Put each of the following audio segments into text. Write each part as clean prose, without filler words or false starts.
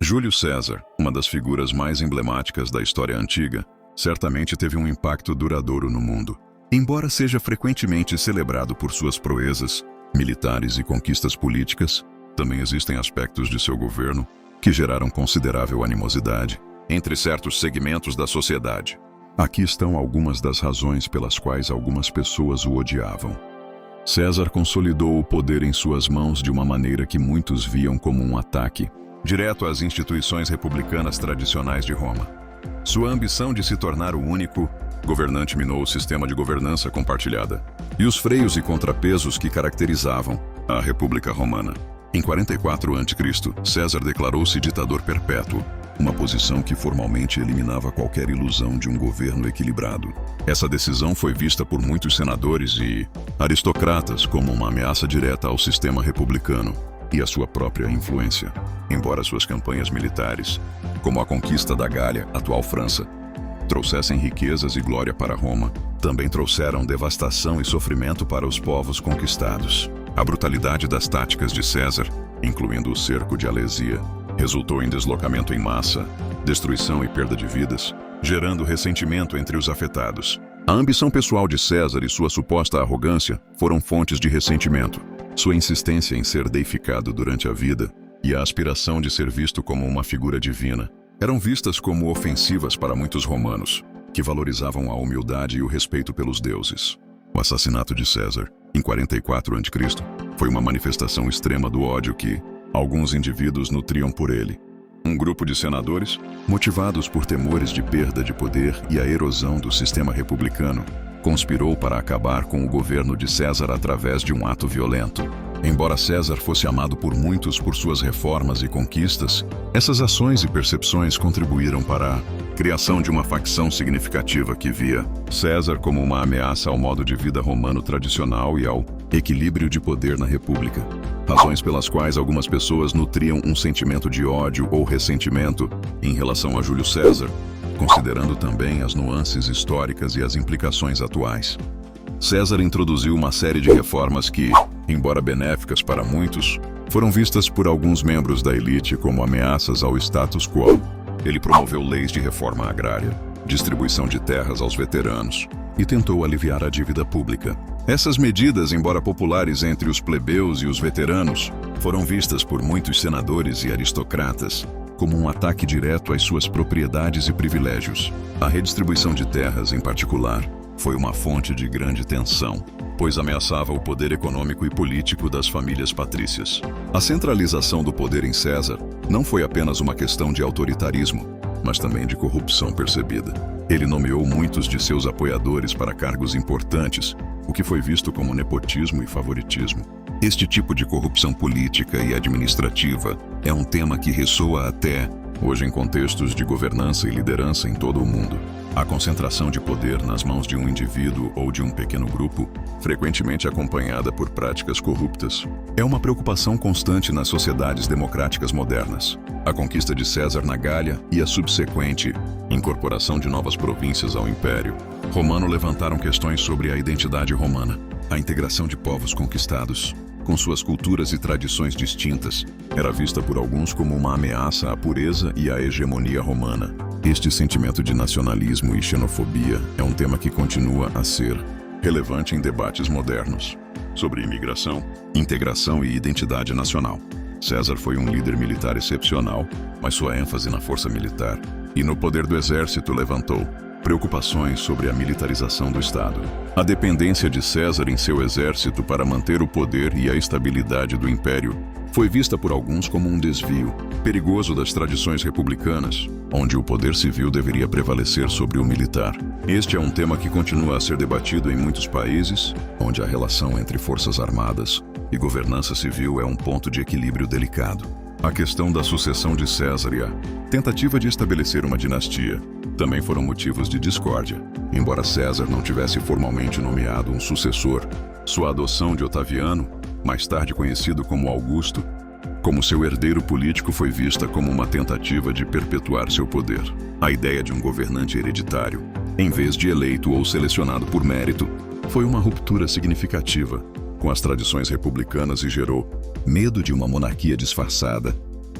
Júlio César, uma das figuras mais emblemáticas da história antiga, certamente teve um impacto duradouro no mundo. Embora seja frequentemente celebrado por suas proezas militares e conquistas políticas, também existem aspectos de seu governo que geraram considerável animosidade entre certos segmentos da sociedade. Aqui estão algumas das razões pelas quais algumas pessoas o odiavam. César consolidou o poder em suas mãos de uma maneira que muitos viam como um ataque direto às instituições republicanas tradicionais de Roma. Sua ambição de se tornar o único governante minou o sistema de governança compartilhada e os freios e contrapesos que caracterizavam a República Romana. Em 44 a.C., César declarou-se ditador perpétuo, uma posição que formalmente eliminava qualquer ilusão de um governo equilibrado. Essa decisão foi vista por muitos senadores e aristocratas como uma ameaça direta ao sistema republicano e à sua própria influência. Embora suas campanhas militares, como a conquista da Gália, atual França, trouxessem riquezas e glória para Roma, também trouxeram devastação e sofrimento para os povos conquistados. A brutalidade das táticas de César, incluindo o cerco de Alesia, resultou em deslocamento em massa, destruição e perda de vidas, gerando ressentimento entre os afetados. A ambição pessoal de César e sua suposta arrogância foram fontes de ressentimento. Sua insistência em ser deificado durante a vida e a aspiração de ser visto como uma figura divina eram vistas como ofensivas para muitos romanos, que valorizavam a humildade e o respeito pelos deuses. O assassinato de César, em 44 a.C., foi uma manifestação extrema do ódio que alguns indivíduos nutriam por ele. Um grupo de senadores, motivados por temores de perda de poder e a erosão do sistema republicano, conspirou para acabar com o governo de César através de um ato violento. Embora César fosse amado por muitos por suas reformas e conquistas, essas ações e percepções contribuíram para a criação de uma facção significativa que via César como uma ameaça ao modo de vida romano tradicional e ao equilíbrio de poder na República. Razões pelas quais algumas pessoas nutriam um sentimento de ódio ou ressentimento em relação a Júlio César, considerando também as nuances históricas e as implicações atuais. César introduziu uma série de reformas que, embora benéficas para muitos, foram vistas por alguns membros da elite como ameaças ao status quo. Ele promoveu leis de reforma agrária, distribuição de terras aos veteranos e tentou aliviar a dívida pública. Essas medidas, embora populares entre os plebeus e os veteranos, foram vistas por muitos senadores e aristocratas como um ataque direto às suas propriedades e privilégios. A redistribuição de terras, em particular, foi uma fonte de grande tensão, pois ameaçava o poder econômico e político das famílias patrícias. A centralização do poder em César não foi apenas uma questão de autoritarismo, mas também de corrupção percebida. Ele nomeou muitos de seus apoiadores para cargos importantes, o que foi visto como nepotismo e favoritismo. Este tipo de corrupção política e administrativa é um tema que ressoa até hoje em contextos de governança e liderança em todo o mundo. A concentração de poder nas mãos de um indivíduo ou de um pequeno grupo, frequentemente acompanhada por práticas corruptas, é uma preocupação constante nas sociedades democráticas modernas. A conquista de César na Gália e a subsequente incorporação de novas províncias ao Império Romano levantaram questões sobre a identidade romana. A integração de povos conquistados, com suas culturas e tradições distintas, era vista por alguns como uma ameaça à pureza e à hegemonia romana. Este sentimento de nacionalismo e xenofobia é um tema que continua a ser relevante em debates modernos sobre imigração, integração e identidade nacional. César foi um líder militar excepcional, mas sua ênfase na força militar e no poder do exército levantou preocupações sobre a militarização do Estado. A dependência de César em seu exército para manter o poder e a estabilidade do império foi vista por alguns como um desvio perigoso das tradições republicanas, onde o poder civil deveria prevalecer sobre o militar. Este é um tema que continua a ser debatido em muitos países, onde a relação entre forças armadas e governança civil é um ponto de equilíbrio delicado. A questão da sucessão de César e a tentativa de estabelecer uma dinastia também foram motivos de discórdia. Embora César não tivesse formalmente nomeado um sucessor, sua adoção de Otaviano, mais tarde conhecido como Augusto, como seu herdeiro político foi vista como uma tentativa de perpetuar seu poder. A ideia de um governante hereditário, em vez de eleito ou selecionado por mérito, foi uma ruptura significativa com as tradições republicanas e gerou medo de uma monarquia disfarçada,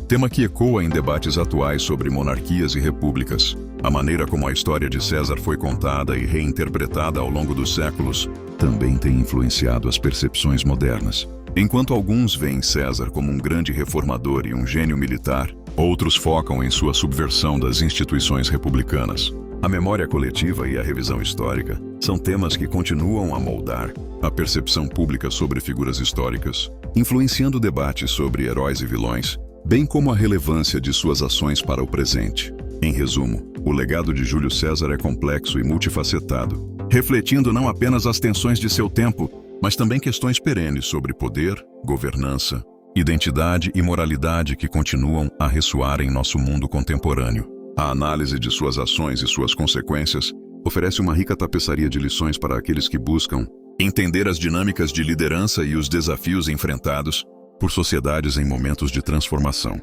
tema que ecoa em debates atuais sobre monarquias e repúblicas. A maneira como a história de César foi contada e reinterpretada ao longo dos séculos também tem influenciado as percepções modernas. Enquanto alguns veem César como um grande reformador e um gênio militar, outros focam em sua subversão das instituições republicanas. A memória coletiva e a revisão histórica são temas que continuam a moldar a percepção pública sobre figuras históricas, influenciando debates sobre heróis e vilões, bem como a relevância de suas ações para o presente. Em resumo, o legado de Júlio César é complexo e multifacetado, refletindo não apenas as tensões de seu tempo, mas também questões perenes sobre poder, governança, identidade e moralidade que continuam a ressoar em nosso mundo contemporâneo. A análise de suas ações e suas consequências oferece uma rica tapeçaria de lições para aqueles que buscam entender as dinâmicas de liderança e os desafios enfrentados por sociedades em momentos de transformação.